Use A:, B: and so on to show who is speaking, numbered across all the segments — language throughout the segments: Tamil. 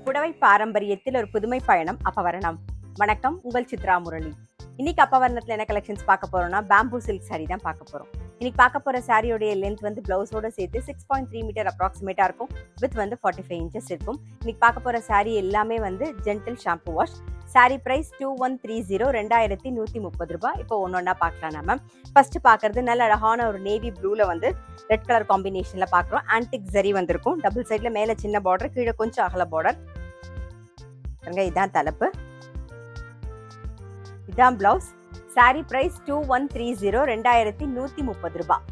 A: புடவை பாரம்பரியத்தில் ஒரு புதுமை பயணம் அப்பவரணம். வணக்கம், உங்கள் சித்ரா முரளி. இன்னைக்கு அப்பவரணத்துல என்ன கலெக்ஷன்ஸ் பார்க்க போறோம்னா பேம்பூ சில்க் சாரி தான் பார்க்க போறோம். இன்னைக்கு பார்க்க போற சாரியோடைய லென்த் வந்து பிளவுஸோட சேர்த்து 6.3 மீட்டர் அப்ராக்சிமேட்டா இருக்கும். வித் வந்து 45 இன்ச்சஸ் இருக்கும். இன்னைக்கு பார்க்க போற சாரி எல்லாமே வந்து gentle shampoo wash. Sari price 2130, 2130 ரூபாய். இப்போ ஒன்னொன்னா பார்க்கலாம். நம்ம ஃபர்ஸ்ட் பார்க்கறது நல்ல அழகான ஒரு நேவி ப்ளூல வந்து ரெட் கலர் காம்பினேஷன்ல பார்க்குறோம். ஆன்டிக் ஜரி வந்திருக்கும். டபுள் சைட்ல மேல சின்ன பார்டர், கீழே கொஞ்சம் அகல பார்டர். இதான் தலைப்பு, இதான் பிளவுஸ். சாரி பிரைஸ் 2130, 2130 ரூபாய்.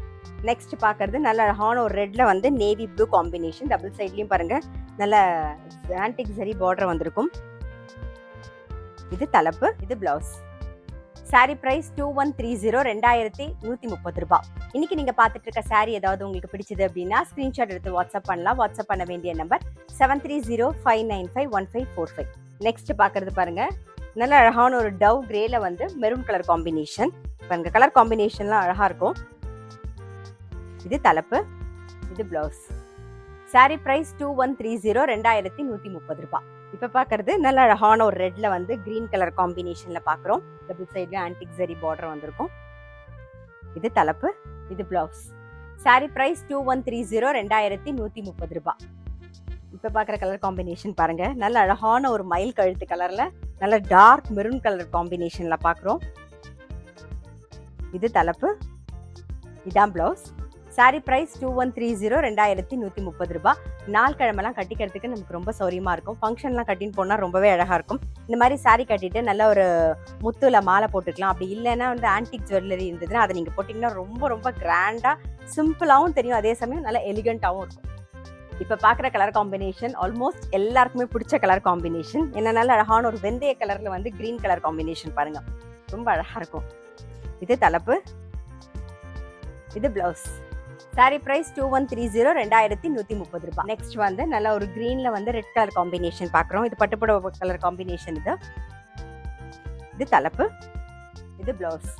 A: நெக்ஸ்ட் பார்க்கறது நல்ல அழகான ஒரு ரெட்ல வந்து நேவி ப்ளூ காம்பினேஷன். டபுள் சைட்லயும் பாருங்க நல்ல ஆன்டிக் ஜரி பார்டர் வந்திருக்கும். இது தலைப்பு, இது பிளவுஸ். சாரி பிரைஸ் 2130, 2130 ரூபாய். இன்னைக்கு நீங்க பார்த்துட்டு இருக்க சாரி ஏதாவது உங்களுக்கு பிடிச்சது அப்படின்னா ஸ்கிரீன்ஷாட் எடுத்து வாட்ஸ்அப் பண்ணலாம். வாட்ஸ்அப் பண்ண வேண்டிய நம்பர் 7305951545. நெக்ஸ்ட் பார்க்கறது பாருங்க நல்ல அழகான ஒரு டவ் கிரேல வந்து மெரூன் கலர் காம்பினேஷன். பாருங்க கலர் காம்பினேஷன்லாம் அழகா இருக்கும். இது தலைப்பு, இது பிளவுஸ். சாரி பிரைஸ் 2130, 2130 ரூபாய். இப்ப பாக்குறது நல்ல அழகான ஒரு ரெட்ல வந்து கிரீன் கலர் காம்பினேஷன்ல பாக்குறோம். டபுள் சைட்ல ஆன்டிக் ஜரி பார்டர் வந்திருக்கும். இது தலைப்பு, இது பிளவுஸ். சாரி பிரைஸ் 2130, 2130 ரூபாய். இப்ப பாக்குற கலர் காம்பினேஷன் பாருங்க நல்ல அழகான ஒரு மயில் கழுத்து கலர்ல நல்ல டார்க் மெரூன் கலர் காம்பினேஷன்ல பாக்குறோம். இது தலைப்பு, இதான் பிளவுஸ். சாரி பிரைஸ் 2130, 2130 ரூபாய். நாள் கிழமெல்லாம் கட்டிக்கிறதுக்கு நமக்கு ரொம்ப சௌரியமா இருக்கும். ஃபங்க்ஷன்லாம் கட்டின்னு போனா ரொம்பவே அழகா இருக்கும். இந்த மாதிரி சாரி கட்டிட்டு நல்ல ஒரு முத்துல மாலை போட்டுக்கலாம். அப்படி இல்லைன்னா வந்து ஆன்டிக் ஜுவல்லரி இருந்ததுன்னா அதை நீங்க போட்டீங்கன்னா ரொம்ப ரொம்ப கிராண்டா சிம்பிளாவும் தெரியும், அதே சமயம் நல்ல எலிகண்டாவும் இருக்கும். இப்ப பாக்குற கலர் காம்பினேஷன் ஆல்மோஸ்ட் எல்லாருக்குமே பிடிச்ச கலர் காம்பினேஷன். என்னன்னால அழகான ஒரு வெந்தய கலர்ல வந்து கிரீன் கலர் காம்பினேஷன் பாருங்க, ரொம்ப அழகா இருக்கும். இது தலைப்பு, இது பிளவுஸ். சாரி பிரைஸ் 2130, 2130 ரூபாய். நெக்ஸ்ட் வந்து நல்ல ஒரு கிரீன்ல வந்து ரெட் கலர் காம்பினேஷன் பாக்குறோம். இது பட்டுப்புடவை கலர் காம்பினேஷன். இது தலைப்பு, இது பிளவுஸ்.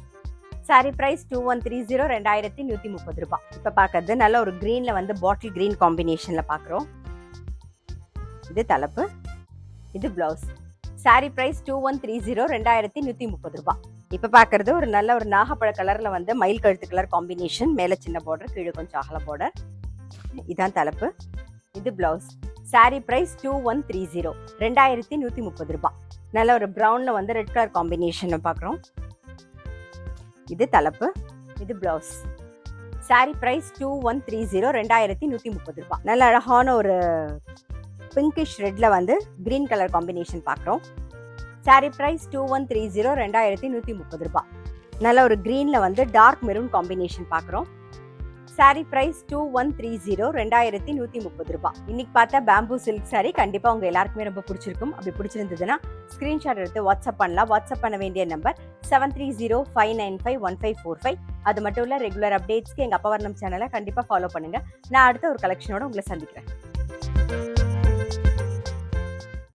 A: சாரி பிரைஸ் 2130, 2130 ரூபாய். இப்ப பாக்குறது நல்ல ஒரு கிரீன்ல வந்து பாட்டில் கிரீன் காம்பினேஷன்ல பாக்குறோம். இது தலைப்பு, இது பிளவுஸ். சாரி பிரைஸ் 2130, 2130 ரூபாய். இப்ப பாக்குறது ஒரு நல்ல ஒரு நாகப்பழ கலர்ல வந்து மயில் கழுத்து கலர் காம்பினேஷன். மேல சின்ன பார்டர், கீழே கொஞ்சம் அகல பார்டர். இதான் தலைப்பு, இது பிளவுஸ். சாரி பிரைஸ் 2130, 2130 ரூபாய். நல்ல ஒரு பிரவுன்ல வந்து ரெட் கலர் காம்பினேஷன் பாக்குறோம். இது தலைப்பு, இது பிளவுஸ். சாரி பிரைஸ் 2130, 2130 ரூபாய். நல்ல அழகான ஒரு பிங்கிஷ் ரெட்ல வந்து கிரீன் கலர் காம்பினேஷன் பாக்குறோம். சாரி பிரைஸ் 2130, 2130 ரூபாய். நல்ல ஒரு கிரீன்ல வந்து டார்க் மெரூன் காம்பினேஷன் பாக்குறோம். சாரி பிரைஸ் 2130, 2130 ரூபாய். இன்னைக்கு பார்த்தா பேம்பூ சில்க் சாரி கண்டிப்பா உங்க எல்லாருக்குமே ரொம்ப பிடிச்சிருக்கும். அப்படி பிடிச்சிருந்ததுன்னா ஸ்கிரீன்ஷாட் எடுத்து வாட்ஸ்அப் பண்ணலாம். வாட்ஸ்அப் பண்ண வேண்டிய நம்பர் 7305951545. அது மட்டும் இல்ல ரெகுலர் அப்டேட்ஸ்க்கு எங்க அப்பவரணம் சேனலை கண்டிப்பா ஃபாலோ பண்ணுங்க. நான் அடுத்த ஒரு கலெக்ஷனோட உங்களை சந்திக்கிறேன்.